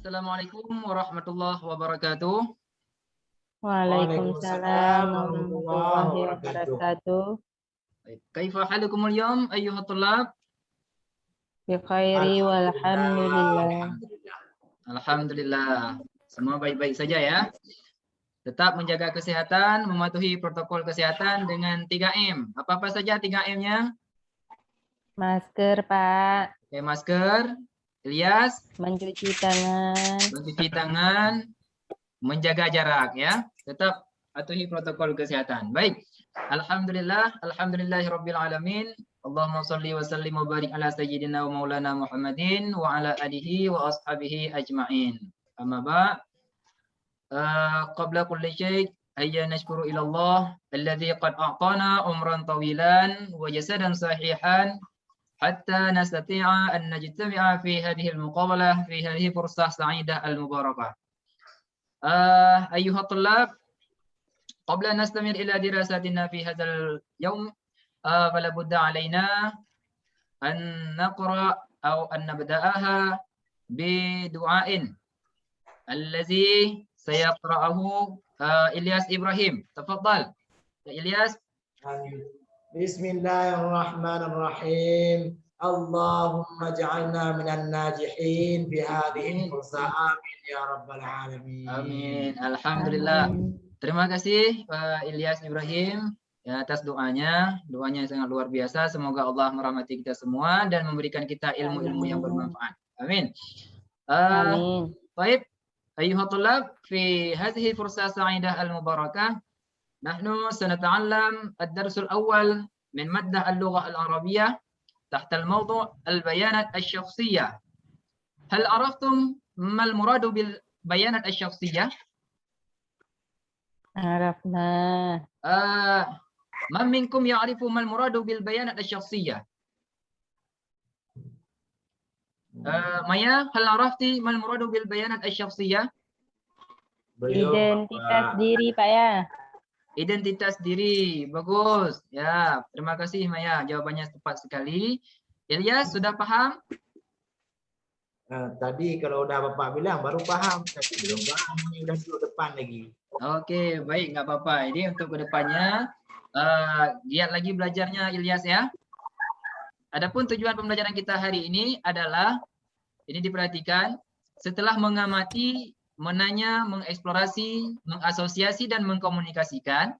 Assalamualaikum warahmatullahi wabarakatuh. Waalaikumsalam Waalaikumsalam warahmatullahi warahmatullahi wabarakatuh. wabarakatuh. Kaifa halukumul yawm ayyuhat tulab? Bi khairi walhamdulillah. Alhamdulillah. Alhamdulillah. Semua baik-baik saja ya. Tetap menjaga kesehatan, mematuhi protokol kesehatan dengan 3M. Apa-apa saja 3M-nya? Masker, Pak. Pakai masker, Ilyas, Mencuci tangan. mencuci tangan, menjaga jarak ya. Tetap patuhi protokol kesehatan. Baik. Alhamdulillahirabbil alamin. Allahumma shalli wa sallim wa barik ala sayyidina wa maulana Muhammadin wa ala alihi wa ashabihi ajma'in. Amma ba'd. Qabla kulli syai' hayya nashkuru ila Allah alladzi qad a'tana umran tawilan wa jasadan sahihan hatta nastati'a an najtami'a fi hadhihi al-muqabalah fi hadhihi fursah sa'idah al-mubarakah. Ayyuhat tulab, qabla nastamir ila dirasatina fi hadzal yawm fala budda alaina an naqra aw an nabda'aha bi du'ain allazi sayaqra'ahu Ilyas Ibrahim. Tafadhal. Ya Ilyas. Bismillahirrahmanirrahim. Allahumma ja'alna minan najihin bi hadhihi fursa. Amin ya rabbal alamin. Amin. Alhamdulillah. Terima kasih Pak Ilyas Ibrahim ya, atas doanya. Doanya sangat luar biasa. Semoga Allah merahmati kita semua dan memberikan kita ilmu-ilmu yang bermanfaat. Amin. Amin. Baik. أيها الطلاب في هذه الفرصة السعيدة المباركة نحن سنتعلم الدرس الأول من مادة اللغة العربية تحت الموضوع البيانات الشخصية. هل عرفتم ما المراد بالبيانات الشخصية؟ عرفنا. من منكم يعرف ما المراد بالبيانات الشخصية؟ Maya, hal arafti mal muradu bil bayanat asy-syakhsiyah? Identitas diri, Pak ya. Identitas diri, bagus. Ya, terima kasih Maya, jawabannya tepat sekali. Ilyas, sudah paham? Tadi kalau udah Bapak bilang baru paham, tapi belum paham, ini udah duduk depan lagi. Oke, baik, nggak apa-apa. Ini untuk kedepannya, giat lagi belajarnya Ilyas ya. Adapun tujuan pembelajaran kita hari ini adalah, ini diperhatikan, setelah mengamati, menanya, mengeksplorasi, mengasosiasi, dan mengkomunikasikan,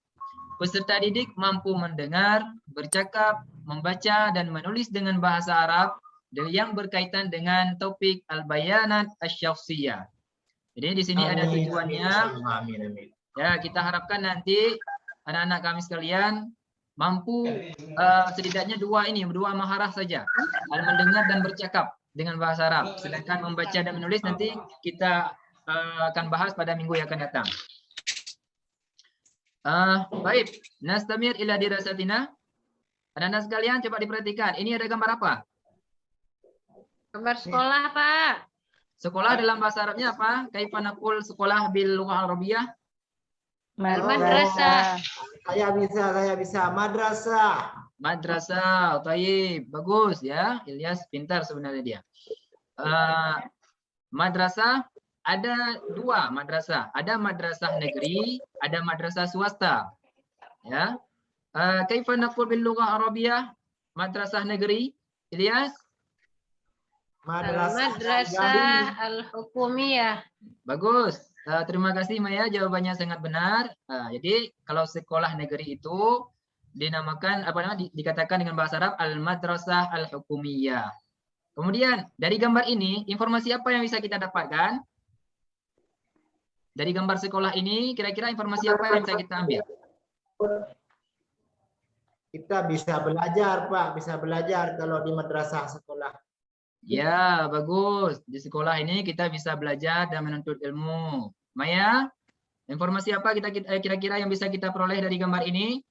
peserta didik mampu mendengar, bercakap, membaca, dan menulis dengan bahasa Arab yang berkaitan dengan topik al-bayanat asy-syakhsiyah. Jadi di sini ada tujuannya. Ya, kita harapkan nanti anak-anak kami sekalian mampu setidaknya dua maharah saja, mendengar dan bercakap dengan bahasa Arab. Sedangkan membaca dan menulis nanti kita akan bahas pada minggu yang akan datang. Baik, nastamir ila dirasatina. Anak-anak sekalian coba diperhatikan. Ini ada gambar apa? Gambar sekolah, Pak. Sekolah dalam bahasa Arabnya apa? Kaifa naqul sekolah bil lughah Arabiyah? Madrasah. Saya bisa. Madrasah. Madrasah, taib, bagus ya. Ilyas pintar sebenarnya dia. Madrasah ada dua madrasah. Ada madrasah negeri, ada madrasah swasta. Ya. Kaifa naqul bil lughah Arabiyah? Madrasah negeri, Ilyas? Madrasah al-hukumiyah. Bagus. Terima kasih Maya, jawabannya sangat benar. Jadi kalau sekolah negeri itu dinamakan dikatakan dengan bahasa Arab al-madrasah al-hukumiyah. Kemudian dari gambar ini informasi apa yang bisa kita dapatkan? Dari gambar sekolah ini kira-kira informasi apa yang bisa kita ambil? Kita bisa belajar, Pak. Bisa belajar kalau di madrasah sekolah. Ya, bagus. Di sekolah ini kita bisa belajar dan menuntut ilmu. Maya, informasi apa kira-kira yang bisa kita peroleh dari gambar ini?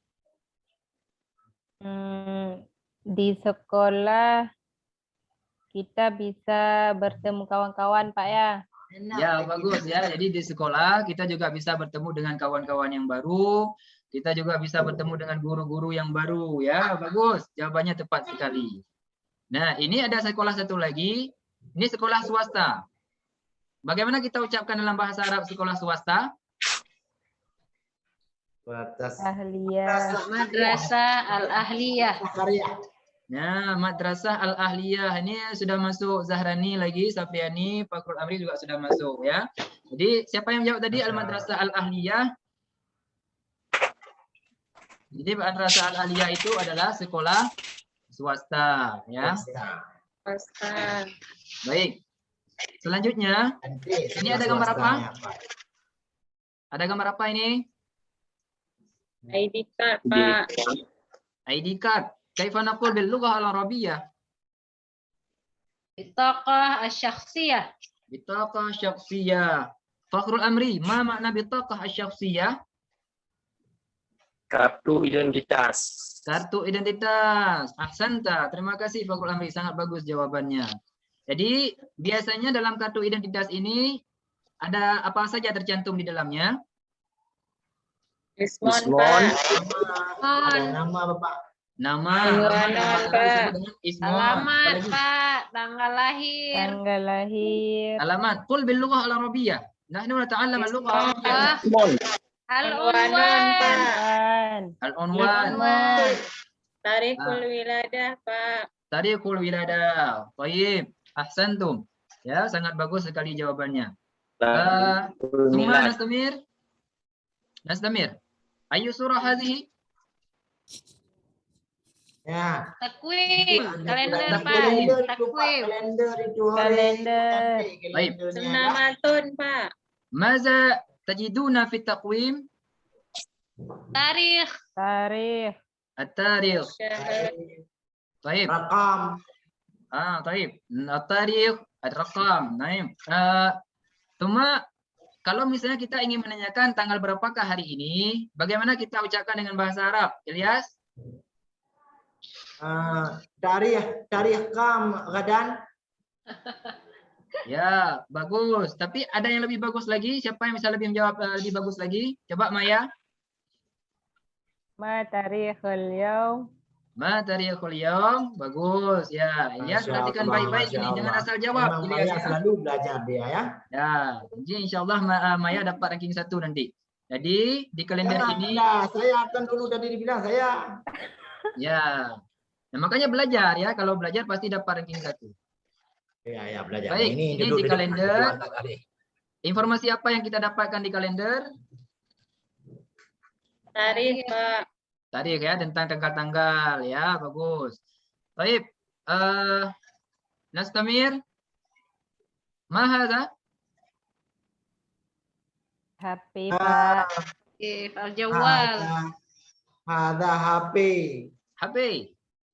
Di sekolah kita bisa bertemu kawan-kawan, Pak ya. Ya, bagus ya. Jadi di sekolah kita juga bisa bertemu dengan kawan-kawan yang baru. Kita juga bisa bertemu dengan guru-guru yang baru ya. Bagus. Jawabannya tepat sekali. Nah, ini ada sekolah satu lagi. Ini sekolah swasta. Bagaimana kita ucapkan dalam bahasa Arab sekolah swasta? Batas Ahliyah. Madrasah Al-Ahliyah. karya. Nah, Madrasah Al-Ahliyah ini sudah masuk Zahrani lagi, Safiani, Fakrul Amri juga sudah masuk ya. Jadi siapa yang jawab tadi Al-Madrasah Al-Ahliyah? Jadi Madrasah Al-Ahliyah itu adalah sekolah swasta ya. Ustaz. Baik. Selanjutnya, ini ada gambar apa? Ada gambar apa ini? ID card, Pak. ID card. Kaifa naqul bil lughah al-arabiyyah? Bitaqah asy-syakhsiyah. Bitaqah syakhsiyah. Fakhrul Amri, ma makna bitaqah asy-syakhsiyah? Kartu identitas. Kartu identitas. Ahsanta. Terima kasih Fakhrul Amri, sangat bagus jawabannya. Jadi, biasanya dalam kartu identitas ini ada apa saja tercantum di dalamnya? Ismon. Ada nama Bapak. Nama, Alamat, Pak. ismon, Alamat, apalagi? Pak. Tanggal lahir. Tanggal lahir. Alamat. Qul bil lughah al-arabiyyah. Nahnu nata'allam al-lughah al-arabiyyah. Ismon. Al-unwan. Wan. Al-unwan. Wan. Tarikhul wiladah, Pak. Tarikhul wiladah. Baik. Ahsantum. Ya, sangat bagus sekali jawabannya. Summa Nastamir. Nastamir. Ayu surah hadhihi? Ya. Takwim. Kalender, Pak. Kalender itu, Pak. Takwim. Kalender itu hari. Kalender. Baik. Sunamatun, Pak. Maza tajiduna fi taqwim? Tarikh. Tarikh. At-tarikh. Syahr. Baik. Rakam. طيب التاريخ الرقم نعم cuma kalau misalnya kita ingin menanyakan tanggal berapakah hari ini, bagaimana kita ucapkan dengan bahasa Arab, Ilyas? Tarikh kam gadan. Ya, bagus. Tapi ada yang lebih bagus lagi. Siapa yang bisa lebih menjawab lebih bagus lagi? Coba Maya. Ma tarikhul yaum. Ma tarikhul yaum. Bagus. Ya, Ilyas perhatikan baik-baik ini. Jangan asal jawab. Memang Ilyas, Maya ya. selalu belajar dia ya. Ya, jadi insya Allah Maya dapat ranking 1 nanti. Jadi di kalender ini, Saya akan dulu tadi dibilang saya. ya. Nah, makanya belajar ya. Kalau belajar pasti dapat ranking 1. Ya belajar. Baik, ini duduk di kalender. depan kali. Informasi apa yang kita dapatkan di kalender? Tarikh, Pak. Tarikh ya, tentang tanggal-tanggal ya, bagus. Baik, Nastamir, ma hadza? HP, Pak. Al-Jawwal. Ada HP. HP.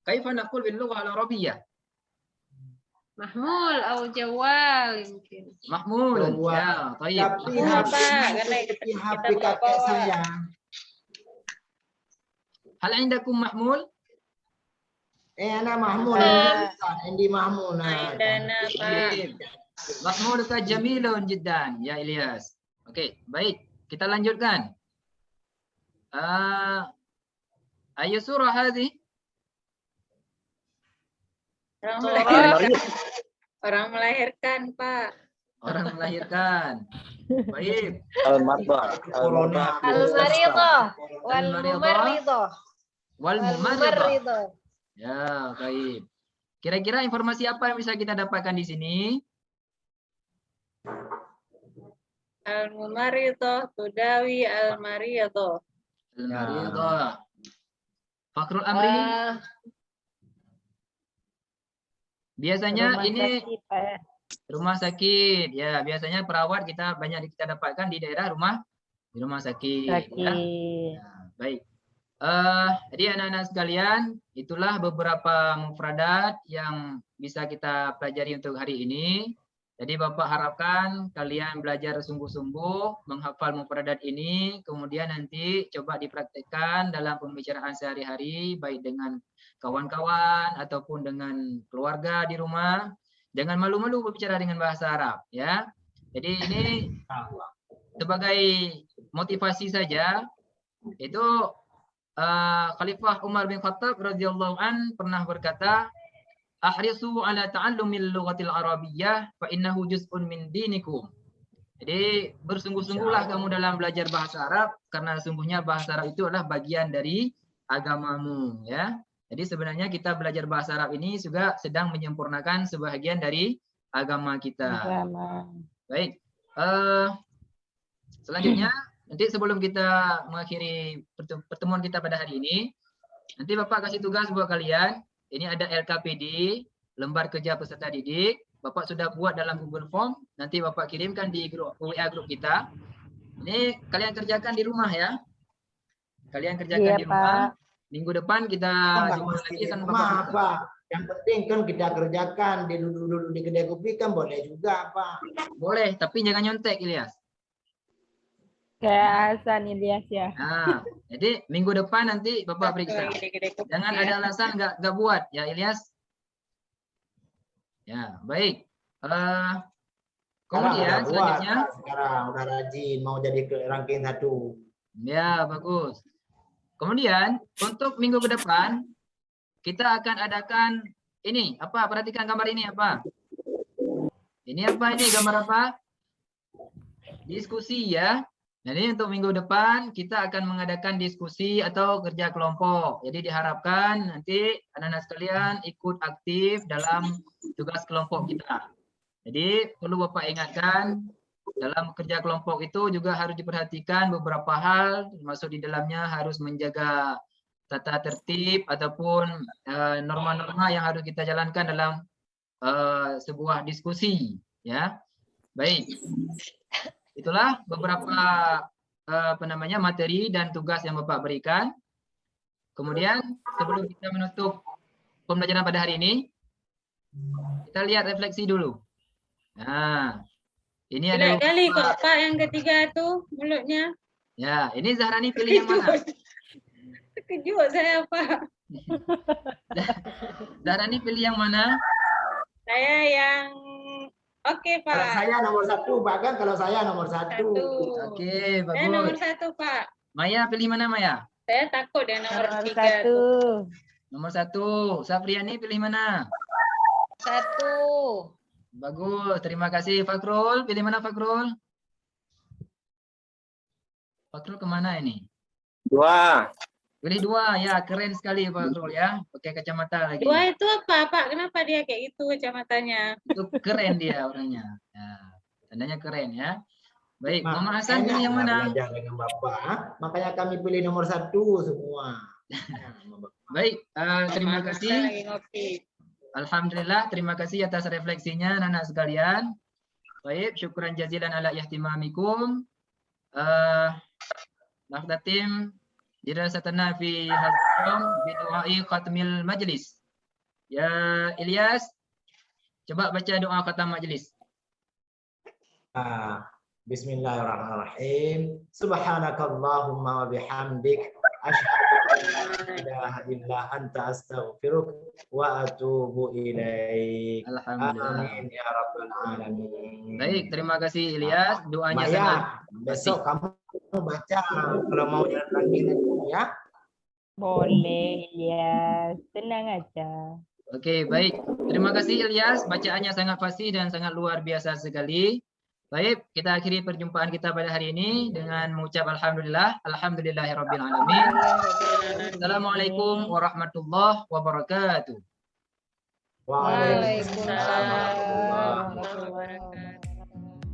Kaifa naqul bil lughah al-arabiyyah? Mahmul atau Jawwal mungkin. Mahmul. Ya, baik. Tapi Mahmul, HP Pak. Karena seperti kita HP bawa. kakek saya. Hal indakum mahmul? Ana Mahmud. Indi Mahmud. Dana, Pak. Mahmuluka jamilun jiddan ya Ilyas. Oke, baik. Kita lanjutkan. Ayu surah hadhi? Orang melahirkan, Pak. Orang melahirkan. Baik. Al-Marba. Corona. Al-Maridah. Wal mumarridah. Wal mumarridah. Mumarridah. Ya, baik. Kira-kira informasi apa yang bisa kita dapatkan di sini? Al-Mumarridah tudawi al-maridah. Al-maridah. Fakrul Amri. Biasanya Rumah ini sakit, Pak, ya. rumah sakit. Ya, biasanya perawat kita banyak kita dapatkan di daerah di rumah sakit. Ya. Sakit. Nah, baik. Jadi anak-anak sekalian, itulah beberapa mufradat yang bisa kita pelajari untuk hari ini. Jadi Bapak harapkan kalian belajar sungguh-sungguh menghafal mufradat ini, kemudian nanti coba dipraktekkan dalam pembicaraan sehari-hari, baik dengan kawan-kawan ataupun dengan keluarga di rumah. Jangan malu-malu berbicara dengan bahasa Arab, ya. Jadi ini sebagai motivasi saja. Itu Khalifah Umar bin Khattab radhiyallahu an pernah berkata, ahrisu ala ta'allumil lughatil arabiyyah fa innahu juz'un min dinikum. Jadi bersungguh-sungguhlah kamu dalam belajar bahasa Arab karena sungguhnya bahasa Arab itu adalah bagian dari agamamu, ya. Jadi sebenarnya kita belajar bahasa Arab ini juga sedang menyempurnakan sebahagian dari agama kita. Agama. Baik. Selanjutnya nanti sebelum kita mengakhiri pertemuan kita pada hari ini, nanti Bapak kasih tugas buat kalian. Ini ada LKPD, lembar kerja peserta didik. Bapak sudah buat dalam Google Form, nanti Bapak kirimkan di grup WA grup kita. Ini kalian kerjakan di rumah ya. Kalian kerjakan Iya, di rumah. Pak. Minggu depan kita Enggak jumpa mesti lagi di kan rumah, Bapak. Pak. Yang penting kan kita kerjakan di dulu di kedai kopi kan boleh juga, Pak. Boleh, tapi jangan nyontek Ilyas. Kayak Hasan Ilyas ya. Nah, jadi minggu depan nanti Bapak periksa. Gede-gede kopi Jangan ya. ada alasan nggak buat ya Ilyas. Ya, baik. Kemudian Sekarang udah buat, selanjutnya, Pak. Sekarang udah rajin mau jadi ke ranking 1. ya bagus. Kemudian untuk minggu ke depan kita akan adakan ini apa? Perhatikan gambar ini apa? Ini apa ini gambar apa? Diskusi ya. Jadi untuk minggu depan kita akan mengadakan diskusi atau kerja kelompok. Jadi diharapkan nanti anak-anak sekalian ikut aktif dalam tugas kelompok kita. Jadi perlu Bapak ingatkan dalam kerja kelompok itu juga harus diperhatikan beberapa hal, termasuk di dalamnya harus menjaga tata tertib ataupun norma-norma yang harus kita jalankan dalam sebuah diskusi. Ya, baik. Itulah beberapa materi dan tugas yang Bapak berikan. Kemudian sebelum kita menutup pembelajaran pada hari ini, kita lihat refleksi dulu. Nah, ini ada Jelek kali kok Pak yang ketiga tuh mulutnya. ya, ini Zahrani pilih yang mana? Terkejut saya Pak. Zahrani pilih yang mana? Saya yang oke Kalau Pak. saya nomor 1, Pak kan kalau saya nomor 1. Satu. Oke, Saya nomor bagus. 1 Pak. Maya pilih mana Maya? Saya takut yang nomor Nomor 3 tuh. 1. Nomor 1. Safriani pilih mana? 1. Bagus, terima kasih. Fakrul, pilih mana Fakrul? Fakrul kemana ini? 2. Pilih 2, ya keren sekali Fakrul ya. Pakai kacamata lagi. 2 itu apa Pak? Kenapa dia kayak gitu kacamatanya? Itu keren dia orangnya. Ya, tandanya keren ya. Baik, Mak, Muhammad Hasan pilih yang enak mana? belajar dengan Bapak. Makanya kami pilih nomor 1 semua. Baik, terima Saya kasih. lagi ngopi. Alhamdulillah, terima kasih atas refleksinya anak-anak sekalian. Baik, syukran jazilan ala ihtimamikum. Nakhtatim dirasatana fi hadzal bidu'ai khatmil majlis. Ya Ilyas, coba baca doa khatam majlis. Bismillahirrahmanirrahim. Subhanakallahumma wa bihamdik asyhadu an la ilaha illa anta astaghfiruka wa atubu ilaik. Alhamdulillah. Amin ya rabbal alamin. Baik, terima kasih Ilyas. Doanya sangat. Maya, besok kamu baca kalau mau jalan lagi ya. Boleh Ilyas. Tenang aja. Oke, baik. Terima kasih Ilyas. Bacaannya sangat fasih dan sangat luar biasa sekali. Baik, kita akhiri perjumpaan kita pada hari ini dengan mengucap alhamdulillah, alhamdulillahirabbil alamin. Assalamualaikum warahmatullahi wabarakatuh. Waalaikumsalam. Waalaikumsalam warahmatullahi wabarakatuh.